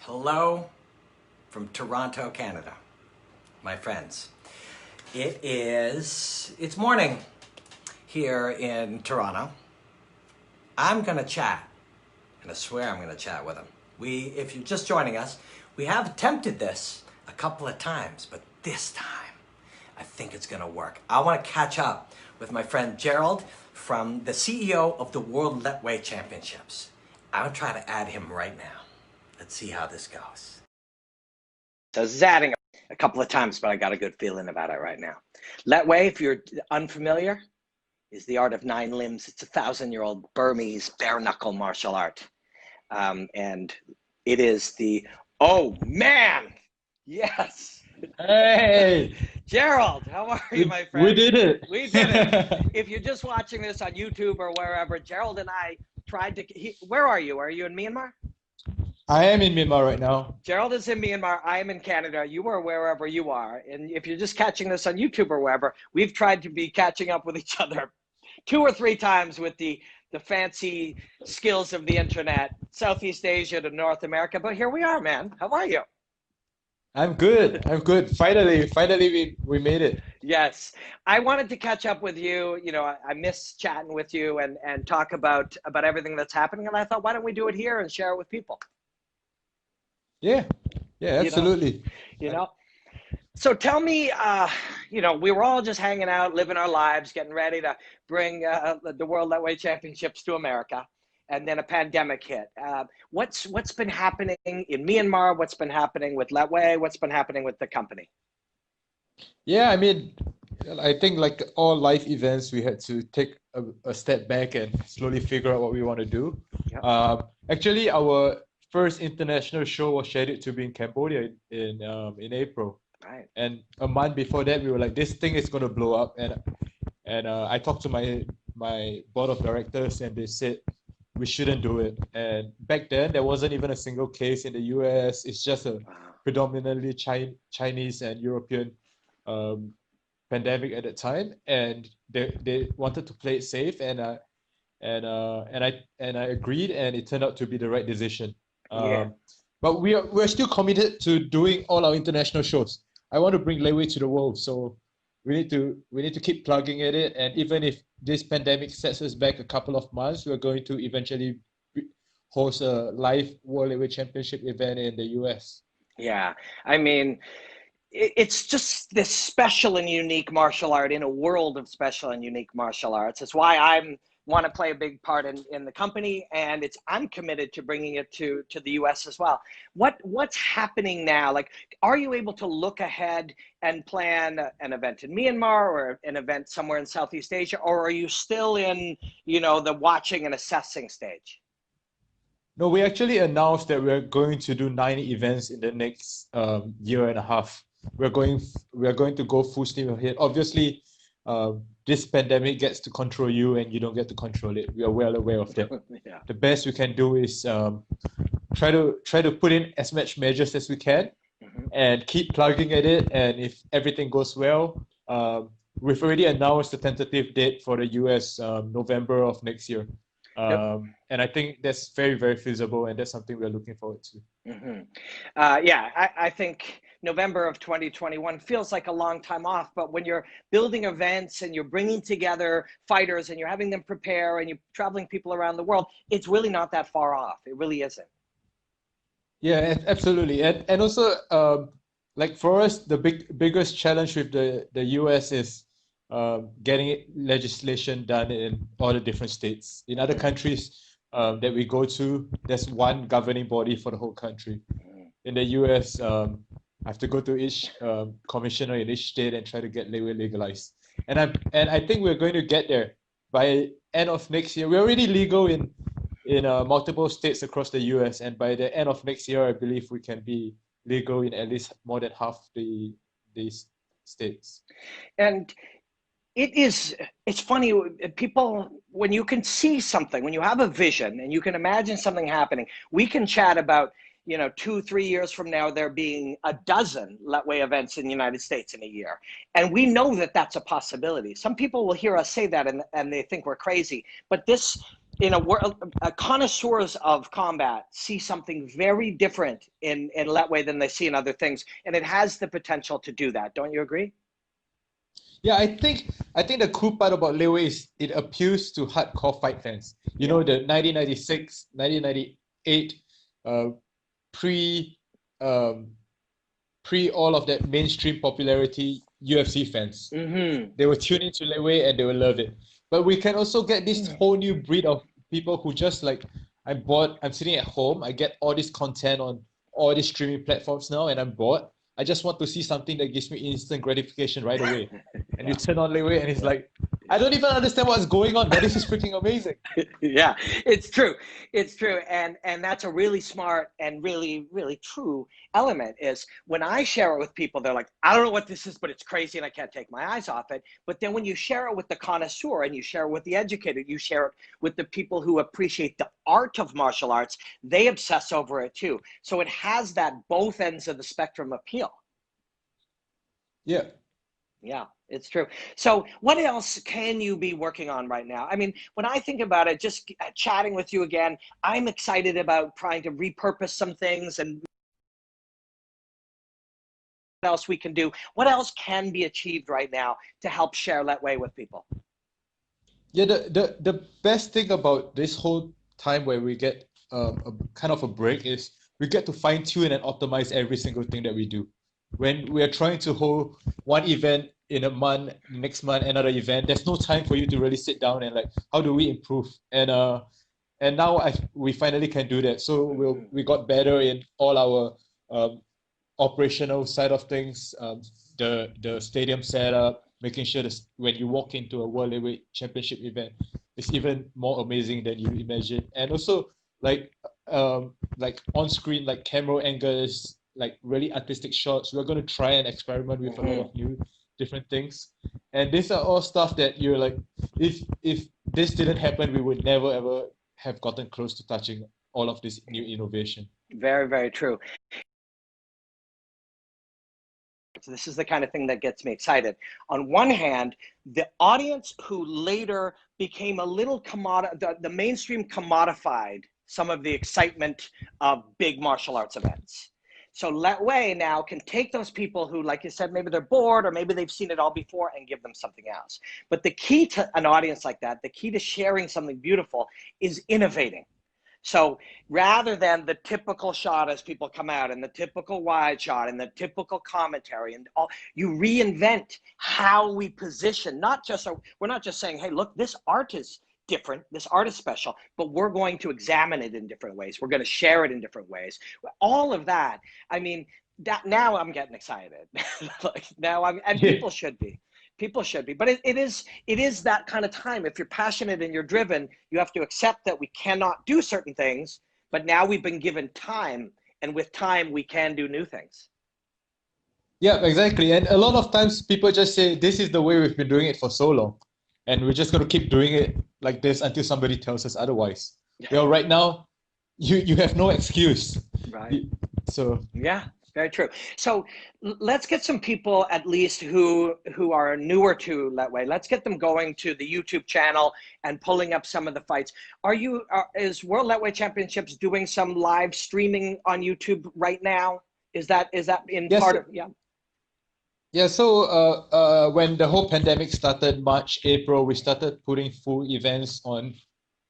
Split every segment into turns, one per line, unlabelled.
Hello from Toronto, Canada, my friends. It's morning here in Toronto. I'm gonna chat, and I swear I'm gonna chat with him. If you're just joining us, we have attempted this a couple of times, but this time, I think it's gonna work. I wanna catch up with my friend Gerald from the CEO of the World Lethwei Championships. I'll try to add him right now. Let's see how this goes. So zatting a couple of times, but I got a good feeling about it right now. Lethwei, if you're unfamiliar, is the art of 9 limbs. It's a 1,000-year-old Burmese bare knuckle martial art. And it is oh man, yes.
Hey,
Gerald, how are you, my
we
friend?
did it.
We did it. If you're just watching this on YouTube or wherever, Gerald and I tried to, where are you? Are you in Myanmar?
I am in Myanmar right now.
Gerald is in Myanmar. I am in Canada. You are wherever you are. And if you're just catching this on YouTube or wherever, we've tried to be catching up with each other 2 or 3 times with the fancy skills of the internet, Southeast Asia to North America. But here we are, man. How are you?
I'm good. I'm good. Finally, we made it.
Yes. I wanted to catch up with you. You know, I miss chatting with you and talk about everything that's happening. And I thought, why don't we do it here and share it with people?
Yeah, yeah,
You know,
absolutely.
you know. So tell me, we were all just hanging out, living our lives, getting ready to bring the World Lethwei Championships to America, and then a pandemic hit. What's been happening in Myanmar? What's been happening with Lethwei? What's been happening with the company?
Yeah, I mean, I think like all life events, we had to take a step back and slowly figure out what we want to do.
Yep.
Actually, our first international show was scheduled to be in Cambodia in April.
Right.
And a month before that, we were like, this thing is going to blow up. And I talked to my board of directors, and they said we shouldn't do it. And back then, there wasn't even a single case in the US. It's just a
Wow.
predominantly Chinese and European um, pandemic at the time, and they wanted to play it safe, and I agreed, and it turned out to be the right decision.
Yeah.
But we're still committed to doing all our international shows. I want to bring Lethwei to the world, so we need to keep plugging at it. And even if this pandemic sets us back a couple of months, we're going to eventually host a live World Lethwei Championship event in the US.
Yeah. I mean, it's just this special and unique martial art in a world of special and unique martial arts. It's why I want to play a big part in the company, and I'm committed to bringing it to the US as well. What's happening now? Like, are you able to look ahead and plan an event in Myanmar or an event somewhere in Southeast Asia, or are you still in, the watching and assessing stage?
No, we actually announced that we're going to do 90 events in the next year and a half. We're going to go full steam ahead. Obviously, this pandemic gets to control you, and you don't get to control it. We are well aware of that.
Yeah.
The best we can do is try to put in as much measures as we can, and keep plugging at it. And if everything goes well, we've already announced the tentative date for the US, November of next year.
Yep.
And I think that's very, very feasible, and that's something we're looking forward to.
Yeah, I think November of 2021 feels like a long time off, but when you're building events and you're bringing together fighters and you're having them prepare and you're traveling people around the world, it's really not that far off. It really isn't.
Yeah, absolutely. And also, like for us, the biggest challenge with the US is getting legislation done in all the different states. In other countries that we go to, there's one governing body for the whole country. In the US, I have to go to each commissioner in each state and try to get Lethwei legalized. And I think we're going to get there by end of next year. We're already legal in multiple states across the US, and by the end of next year, I believe we can be legal in at least more than half these states.
And it's funny, people, when you can see something, when you have a vision and you can imagine something happening, we can chat about, 2, 3 years from now, there being a dozen Lethwei events in the United States in a year. And we know that that's a possibility. Some people will hear us say that and they think we're crazy, but this in a world, connoisseurs of combat see something very different in Lethwei than they see in other things, and it has the potential to do that. Don't you agree?
Yeah, I think the cool part about Lethwei is it appeals to hardcore fight fans. You know, the 1996, 1998, pre pre all of that mainstream popularity UFC fans. They will tune into Lethwei and they will love it. But we can also get this whole new breed of people who just like, I'm bored, I'm sitting at home, I get all this content on all these streaming platforms now, and I'm bored. I just want to see something that gives me instant gratification right away. And you turn on Lethwei and it's like, I don't even understand what's going on, but this is freaking amazing.
Yeah, it's true. It's true. And that's a really smart and really, really true element is when I share it with people, they're like, I don't know what this is, but it's crazy and I can't take my eyes off it. But then when you share it with the connoisseur and you share it with the educated, you share it with the people who appreciate the art of martial arts, they obsess over it too. So it has that both ends of the spectrum appeal.
Yeah.
Yeah, it's true. So what else can you be working on right now? I mean, when I think about it, just chatting with you again, I'm excited about trying to repurpose some things and what else we can do. What else can be achieved right now to help share Lethwei with people?
Yeah, the best thing about this whole time where we get a kind of a break is we get to fine tune and optimize every single thing that we do. When we are trying to hold one event in a month, next month another event, there's no time for you to really sit down and like, how do we improve? And now we finally can do that. So we got better in all our operational side of things, the stadium setup, making sure that when you walk into a World Lethwei Championship event, it's even more amazing than you imagine. And also like on screen, like camera angles, like really artistic shots. We're going to try and experiment with a lot of new different things. And these are all stuff that you're like, if this didn't happen, we would never ever have gotten close to touching all of this new innovation.
Very, very true. So this is the kind of thing that gets me excited. On one hand, the audience who later became a little the mainstream commodified some of the excitement of big martial arts events. So Lethwei now can take those people who, like you said, maybe they're bored or maybe they've seen it all before and give them something else. But the key to an audience like that, the key to sharing something beautiful is innovating. So rather than the typical shot as people come out and the typical wide shot and the typical commentary and all, you reinvent how we position, we're not just saying, hey, look, this art is different, this art is special, but we're going to examine it in different ways. We're going to share it in different ways. All of that, I mean, that now I'm getting excited. Like now people should be. People should be, but it is that kind of time. If you're passionate and you're driven, you have to accept that we cannot do certain things, but now we've been given time, and with time we can do new things.
Yeah, exactly. And a lot of times people just say, this is the way we've been doing it for so long, and we're just going to keep doing it like this until somebody tells us otherwise. Well, right now, you have no excuse.
Right.
So
yeah. Very true. So let's get some people at least who are newer to Lethwei. Let's get them going to the YouTube channel and pulling up some of the fights. Is World Lethwei Championships doing some live streaming on YouTube right now? Is that in part of
Yeah, so when the whole pandemic started, March, April, we started putting full events on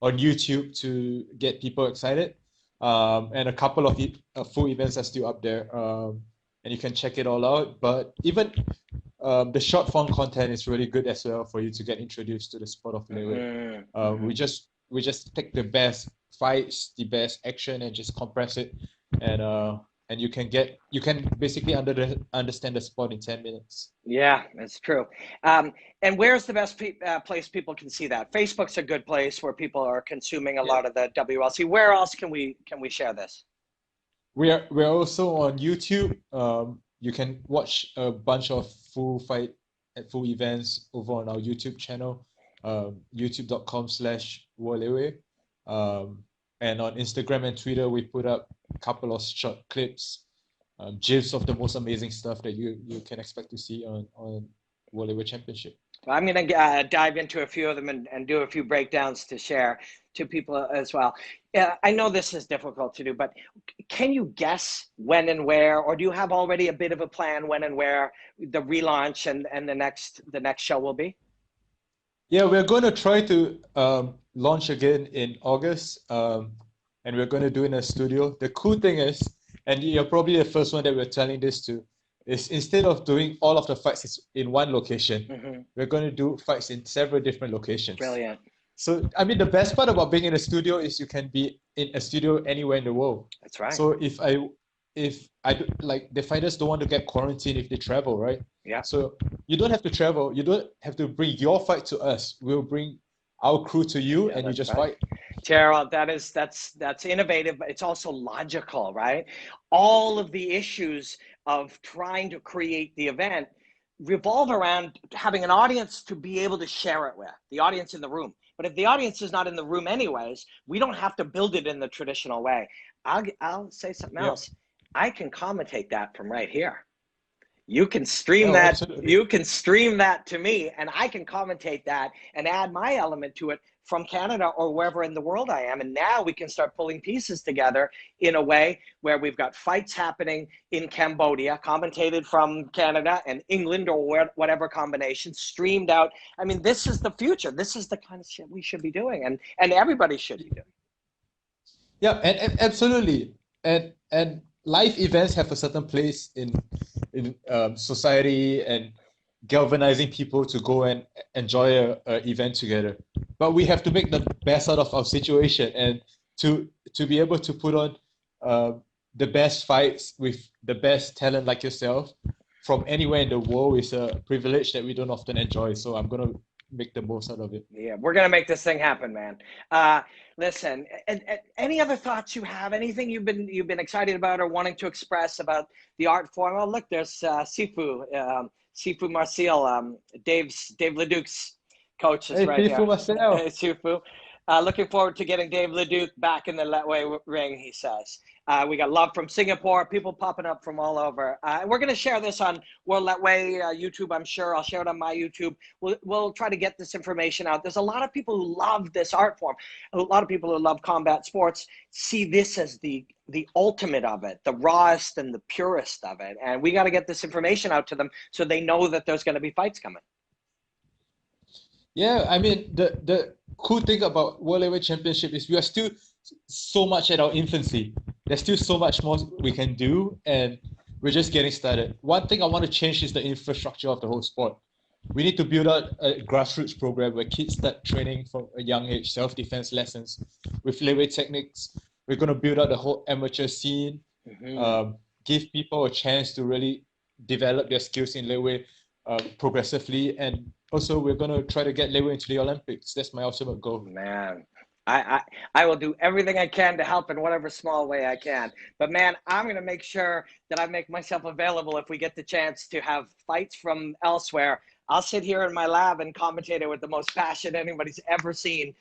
YouTube to get people excited. And a couple of full events are still up there, and you can check it all out. But even the short form content is really good as well for you to get introduced to the sport of Lethwei. We just take the best fights, the best action, and just compress it, and you can basically understand the sport in 10 minutes.
Yeah, that's true. And where's the best place people can see that? Facebook's a good place where people are consuming a lot of the WLC. Where else can we share this?
We're also on YouTube. You can watch a bunch of full events over on our YouTube channel, youtube.com/World Lethwei. And on Instagram and Twitter, we put up a couple of short clips, gifs of the most amazing stuff that you can expect to see on World Lethwei Championship.
I'm going to dive into a few of them and do a few breakdowns to share to people as well. I know this is difficult to do, but can you guess when and where, or do you have already a bit of a plan when and where the relaunch and the next show will be?
Yeah, we're going to try to launch again in August, and we're going to do it in a studio. The cool thing is, and you're probably the first one that we're telling this to, is instead of doing all of the fights in one location, we're going to do fights in several different locations.
Brilliant.
So, I mean, the best part about being in a studio is you can be in a studio anywhere in the world.
That's right.
So if like the fighters don't want to get quarantined if they travel, right?
Yeah.
So you don't have to travel. You don't have to bring your fight to us. We'll bring our crew to you, and you just fight.
Gerald, that's innovative, but it's also logical, right? All of the issues of trying to create the event revolve around having an audience to be able to share it with, the audience in the room. But if the audience is not in the room anyways, we don't have to build it in the traditional way. I'll say something else. I can commentate that from right here. You can stream that. Absolutely. You can stream that to me, and I can commentate that and add my element to it from Canada or wherever in the world I am. And now we can start pulling pieces together in a way where we've got fights happening in Cambodia, commentated from Canada and England or whatever combination, streamed out. I mean, this is the future. This is the kind of shit we should be doing, and everybody should be doing.
Yeah, and absolutely. And live events have a certain place in society and galvanizing people to go and enjoy a event together. But we have to make the best out of our situation, and to be able to put on the best fights with the best talent like yourself from anywhere in the world is a privilege that we don't often enjoy. So I'm gonna make the most out of it.
Yeah, we're gonna make this thing happen, man. Listen, and any other thoughts you have? Anything you've been excited about or wanting to express about the art form? Oh, look, there's Sifu Marcial, Dave Leduc's coach is right here.
Sifu Marcial.
Hey, Sifu. Looking forward to getting Dave Leduc back in the Lethwei ring, he says. We got love from Singapore, people popping up from all over. We're going to share this on World Lethwei YouTube, I'm sure. I'll share it on my YouTube. We'll try to get this information out. There's a lot of people who love this art form. A lot of people who love combat sports see this as the ultimate of it, the rawest and the purest of it. And we got to get this information out to them so they know that there's going to be fights coming.
Yeah, I mean, the cool thing about World Lethwei Championship is we are still so much at our infancy. There's still so much more we can do, and we're just getting started. One thing I want to change is the infrastructure of the whole sport. We need to build out a grassroots program where kids start training from a young age, self-defense lessons with Lethwei techniques. We're going to build out the whole amateur scene, give people a chance to really develop their skills in Lethwei progressively, and also we're going to try to get Lethwei into the Olympics. That's my ultimate goal.
Man, I will do everything I can to help in whatever small way I can. But man, I'm going to make sure that I make myself available if we get the chance to have fights from elsewhere. I'll sit here in my lab and commentate it with the most passion anybody's ever seen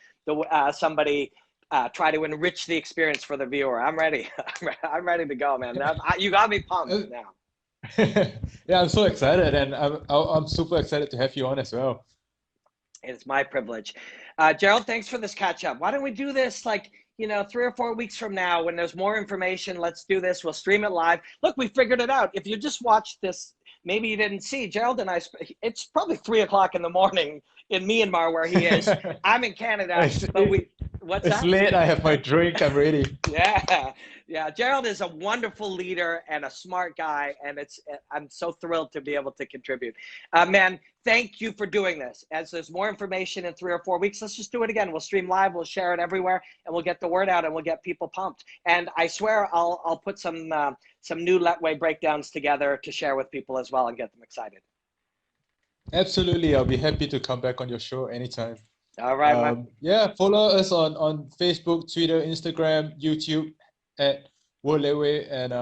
somebody try to enrich the experience for the viewer. I'm ready. I'm ready to go, man. You got me pumped now.
Yeah, I'm so excited, and I'm super excited to have you on as well.
It's my privilege. Gerald, thanks for this catch up. Why don't we do this 3 or 4 weeks from now when there's more information? Let's do this. We'll stream it live. Look, we figured it out. If you just watched this, maybe you didn't see Gerald and I. It's probably 3 o'clock in the morning in Myanmar where he is. I'm in Canada, but what's that?
It's late. I have my drink. I'm ready.
Yeah. Gerald is a wonderful leader and a smart guy, and I'm so thrilled to be able to contribute. Man, thank you for doing this. As there's more information in 3 or 4 weeks, let's just do it again. We'll stream live, we'll share it everywhere, and we'll get the word out, and we'll get people pumped. And I swear I'll put some new Lethwei breakdowns together to share with people as well and get them excited.
Absolutely. I'll be happy to come back on your show anytime.
All right.
Yeah, follow us on Facebook, Twitter, Instagram, YouTube at World Lethwei, and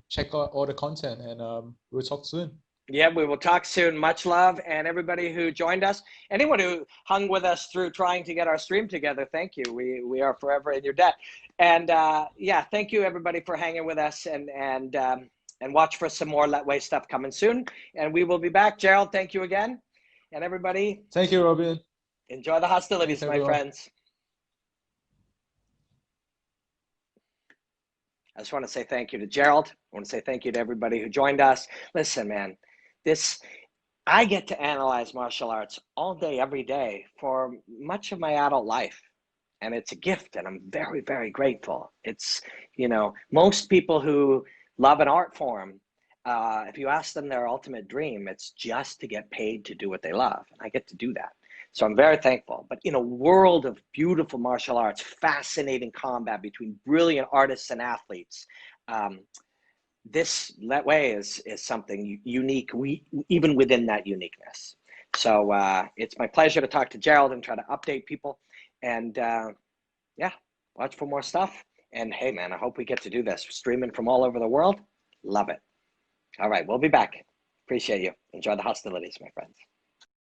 check out all the content, and we'll talk soon.
Yeah, we will talk soon. Much love, and everybody who joined us, anyone who hung with us through trying to get our stream together, thank you. We are forever in your debt. And yeah, thank you everybody for hanging with us, and watch for some more Lethwei stuff coming soon. And we will be back. Gerald, thank you again. And everybody,
Thank you, Robin.
enjoy the hostilities,
Thanks,
my
everyone.
friends. I just want to say thank you to Gerald. I want to say thank you to everybody who joined us. Listen, man, I get to analyze martial arts all day, every day for much of my adult life. And it's a gift, and I'm very, very grateful. It's, most people who love an art form, if you ask them their ultimate dream, it's just to get paid to do what they love. And I get to do that. So I'm very thankful. But in a world of beautiful martial arts, fascinating combat between brilliant artists and athletes, this Lethwei is something unique, even within that uniqueness. So it's my pleasure to talk to Gerald and try to update people. And yeah, watch for more stuff. And hey, man, I hope we get to do this. Streaming from all over the world. Love it. All right, we'll be back. Appreciate you. Enjoy the hostilities, my friends.